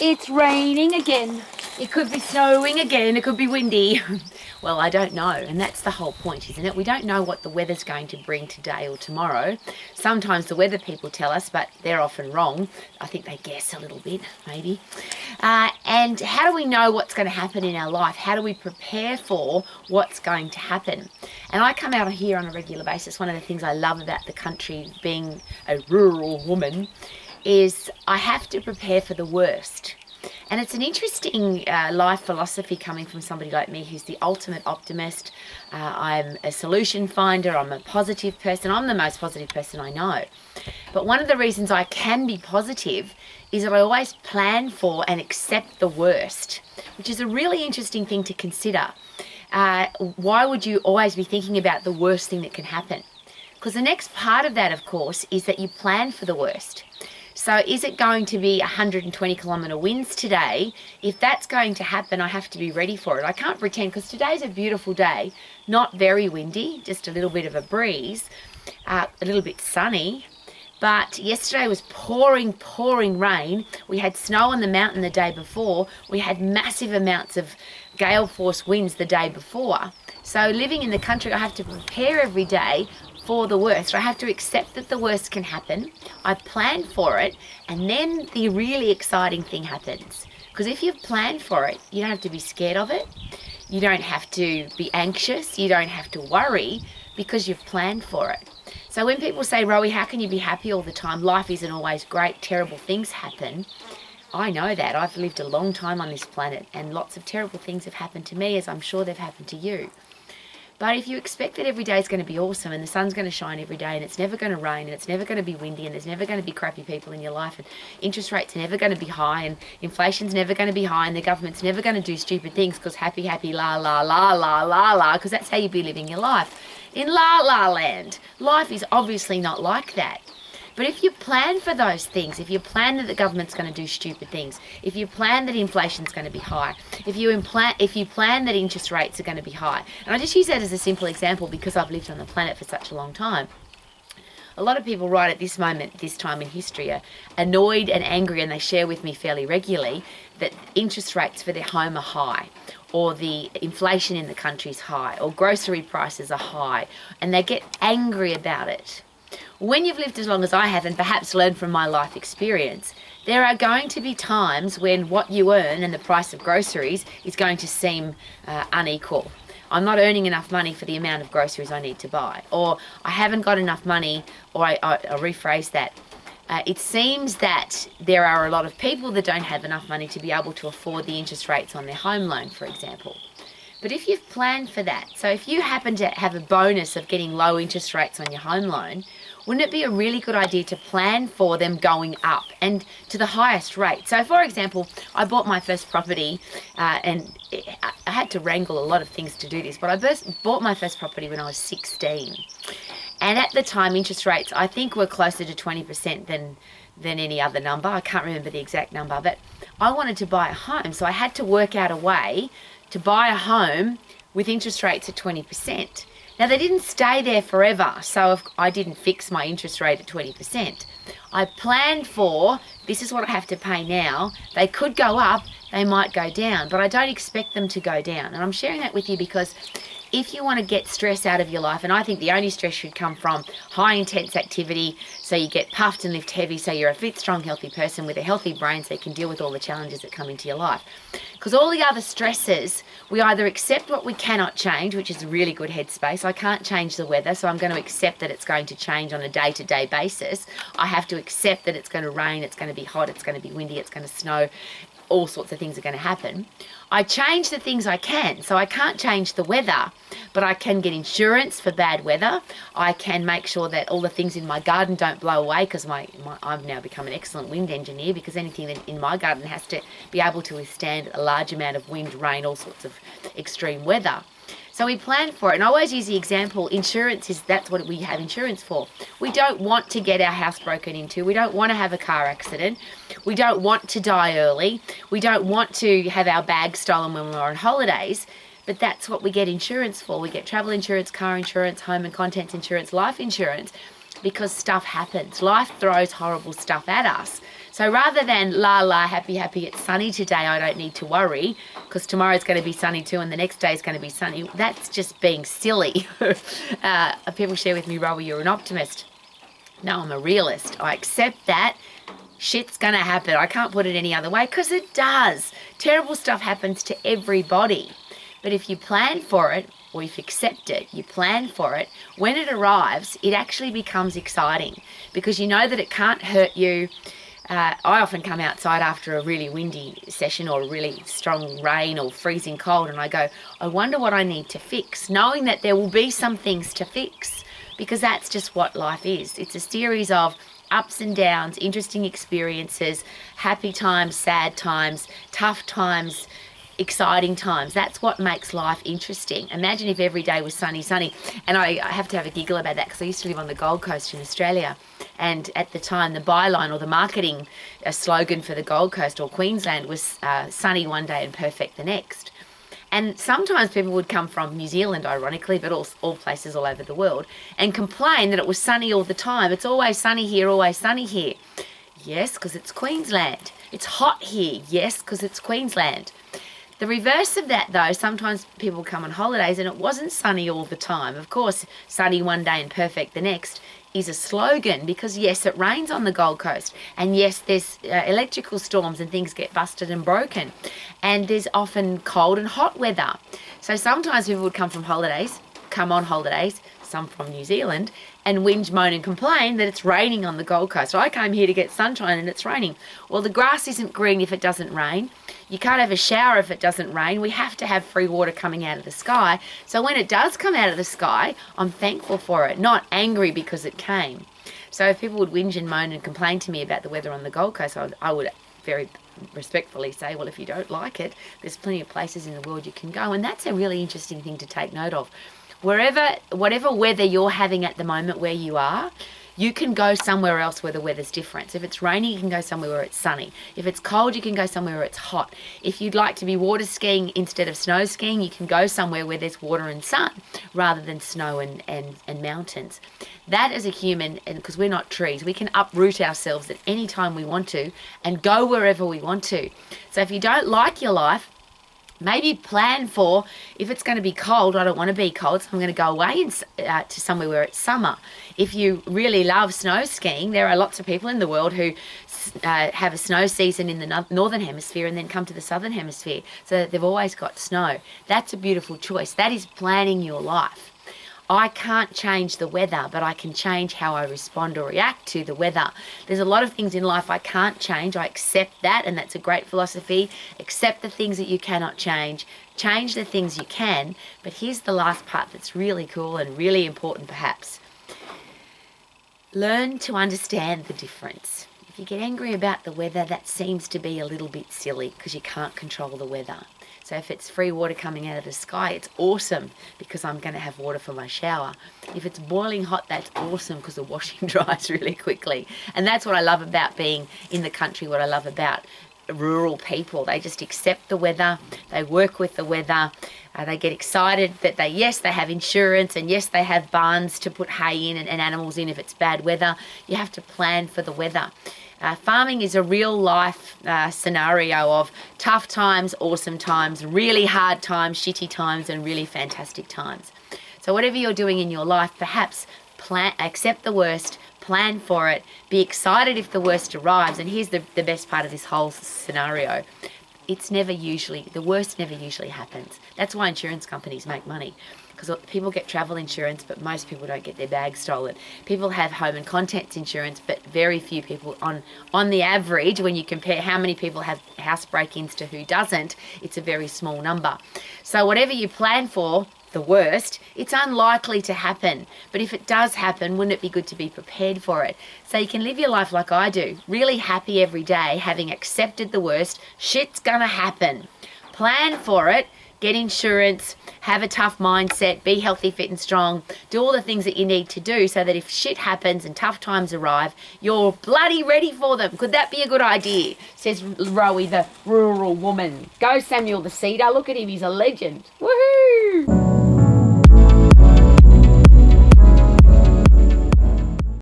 It's raining again. It could be snowing again. It could be windy. Well, I don't know. And that's the whole point, isn't it? We don't know what the weather's going to bring today or tomorrow. Sometimes the weather people tell us, but they're often wrong. I think they guess a little bit, maybe. And how do we know what's going to happen in our life? How do we prepare for what's going to happen? And I come out here on a regular basis. One of the things I love about the country, being a rural woman, is I have to prepare for the worst. And it's an interesting life philosophy coming from somebody like me who's the ultimate optimist. I'm a solution finder. I'm a positive person. I'm the most positive person I know. But one of the reasons I can be positive is that I always plan for and accept the worst, which is a really interesting thing to consider. Why would you always be thinking about the worst thing that can happen? Because the next part of that, of course, is that you plan for the worst. So is it going to be 120 kilometre winds today? If that's going to happen, I have to be ready for it. I can't pretend, because today's a beautiful day, not very windy, just a little bit of a breeze, a little bit sunny. But yesterday was pouring rain. We had snow on the mountain the day before. We had massive amounts of gale force winds the day before. So living in the country, I have to prepare every day for the worst. I have to accept that the worst can happen. I plan for it, and then the really exciting thing happens. Because if you've planned for it, you don't have to be scared of it. You don't have to be anxious. You don't have to worry, because you've planned for it. So when people say, Rowie, how can you be happy all the time? Life isn't always great. Terrible things happen. I know that. I've lived a long time on this planet, and lots of terrible things have happened to me, as I'm sure they've happened to you. But if you expect that every day is going to be awesome and the sun's going to shine every day and it's never going to rain and it's never going to be windy and there's never going to be crappy people in your life and interest rates are never going to be high and inflation's never going to be high and the government's never going to do stupid things because happy, la, la, la, la, la, la, because that's how you'd be living your life. In la, la land, life is obviously not like that. But if you plan for those things, if you plan that the government's going to do stupid things, if you plan that inflation's going to be high, if you plan that interest rates are going to be high, and I just use that as a simple example because I've lived on the planet for such a long time. A lot of people right at this moment, this time in history, are annoyed and angry, and they share with me fairly regularly that interest rates for their home are high, or the inflation in the country is high, or grocery prices are high, and they get angry about it. When you've lived as long as I have and perhaps learned from my life experience, there are going to be times when what you earn and the price of groceries is going to seem unequal. I'm not earning enough money for the amount of groceries I need to buy, or I haven't got enough money, or I rephrase that. It seems that there are a lot of people that don't have enough money to be able to afford the interest rates on their home loan, for example. But if you've planned for that, so if you happen to have a bonus of getting low interest rates on your home loan, wouldn't it be a really good idea to plan for them going up and to the highest rate? So for example, I bought my first property and I had to wrangle a lot of things to do this, but I bought my first property when I was 16. And at the time, interest rates, I think, were closer to 20% than any other number. I can't remember the exact number, but I wanted to buy a home. So I had to work out a way to buy a home with interest rates at 20%. Now, they didn't stay there forever, so if I didn't fix my interest rate at 20%. I planned for, this is what I have to pay now. They could go up, they might go down, but I don't expect them to go down. And I'm sharing that with you because if you want to get stress out of your life, and I think the only stress should come from high intense activity, so you get puffed and lift heavy, so you're a fit, strong, healthy person with a healthy brain so you can deal with all the challenges that come into your life. Because all the other stresses, we either accept what we cannot change, which is a really good headspace. I can't change the weather, so I'm going to accept that it's going to change on a day-to-day basis. I have to accept that it's going to rain, it's going to be hot, it's going to be windy, it's going to snow. All sorts of things are going to happen. I change the things I can. So I can't change the weather, but I can get insurance for bad weather. I can make sure that all the things in my garden don't blow away because I've now become an excellent wind engineer because anything in my garden has to be able to withstand a large amount of wind, rain, all sorts of extreme weather. So we plan for it. And I always use the example, that's what we have insurance for. We don't want to get our house broken into. We don't want to have a car accident. We don't want to die early. We don't want to have our bags stolen when we're on holidays. But that's what we get insurance for. We get travel insurance, car insurance, home and contents insurance, life insurance, because stuff happens. Life throws horrible stuff at us. So rather than la la, happy, happy, it's sunny today, I don't need to worry because tomorrow's going to be sunny too and the next day is going to be sunny. That's just being silly. People share with me, Rowie, you're an optimist. No, I'm a realist. I accept that. Shit's going to happen. I can't put it any other way because it does. Terrible stuff happens to everybody. But if you plan for it, or if you accept it, you plan for it, when it arrives, it actually becomes exciting because you know that it can't hurt you. I often come outside after a really windy session or really strong rain or freezing cold and I go, I wonder what I need to fix, knowing that there will be some things to fix because that's just what life is. It's a series of ups and downs, interesting experiences, happy times, sad times, tough times, exciting times. That's what makes life interesting. Imagine if every day was sunny. And I have to have a giggle about that because I used to live on the Gold Coast in Australia. And at the time, the byline or the marketing slogan for the Gold Coast or Queensland was sunny one day and perfect the next. And sometimes people would come from New Zealand, ironically, but all places all over the world, and complain that it was sunny all the time. It's always sunny here, always sunny here. Yes, because it's Queensland. It's hot here. Yes, because it's Queensland. The reverse of that, though, sometimes people come on holidays and it wasn't sunny all the time. Of course, sunny one day and perfect the next is a slogan because, yes, it rains on the Gold Coast. And, yes, there's electrical storms and things get busted and broken. And there's often cold and hot weather. So sometimes people would come on holidays, some from New Zealand, and whinge, moan and complain that it's raining on the Gold Coast. I came here to get sunshine and it's raining. Well, the grass isn't green if it doesn't rain. You can't have a shower if it doesn't rain. We have to have free water coming out of the sky. So when it does come out of the sky, I'm thankful for it, not angry because it came. So if people would whinge and moan and complain to me about the weather on the Gold Coast, I would very respectfully say, well, if you don't like it, there's plenty of places in the world you can go. And that's a really interesting thing to take note of. Whatever weather you're having at the moment where you are, you can go somewhere else where the weather's different. So if it's raining, you can go somewhere where it's sunny. If it's cold, you can go somewhere where it's hot. If you'd like to be water skiing instead of snow skiing, you can go somewhere where there's water and sun rather than snow and mountains. That as a human, and because we're not trees, we can uproot ourselves at any time we want to and go wherever we want to. So if you don't like your life, maybe plan for, if it's going to be cold, I don't want to be cold, so I'm going to go away to somewhere where it's summer. If you really love snow skiing, there are lots of people in the world who have a snow season in the northern hemisphere and then come to the southern hemisphere, so that they've always got snow. That's a beautiful choice. That is planning your life. I can't change the weather, but I can change how I respond or react to the weather. There's a lot of things in life I can't change. I accept that, and that's a great philosophy. Accept the things that you cannot change. Change the things you can. But here's the last part that's really cool and really important perhaps. Learn to understand the difference. If you get angry about the weather, that seems to be a little bit silly because you can't control the weather. So if it's free water coming out of the sky, it's awesome because I'm going to have water for my shower. If it's boiling hot, that's awesome because the washing dries really quickly. And that's what I love about being in the country, what I love about rural people. They just accept the weather, they work with the weather, they get excited that they have insurance, and yes, they have barns to put hay in and animals in if it's bad weather. You have to plan for the weather. Farming is a real life scenario of tough times, awesome times, really hard times, shitty times, and really fantastic times. So whatever you're doing in your life, perhaps accept the worst, plan for it, be excited if the worst arrives. And here's the best part of this whole scenario. The worst never usually happens. That's why insurance companies make money. Because people get travel insurance, but most people don't get their bags stolen. People have home and contents insurance, but very few people, on the average, when you compare how many people have house break-ins to who doesn't, it's a very small number. So whatever you plan for, the worst, it's unlikely to happen. But if it does happen, wouldn't it be good to be prepared for it? So you can live your life like I do, really happy every day, having accepted the worst. Shit's gonna happen. Plan for it. Get insurance, have a tough mindset, be healthy, fit and strong, do all the things that you need to do so that if shit happens and tough times arrive, you're bloody ready for them. Could that be a good idea? Says Rowie, the rural woman. Go Samuel the Cedar, look at him, he's a legend. Woohoo!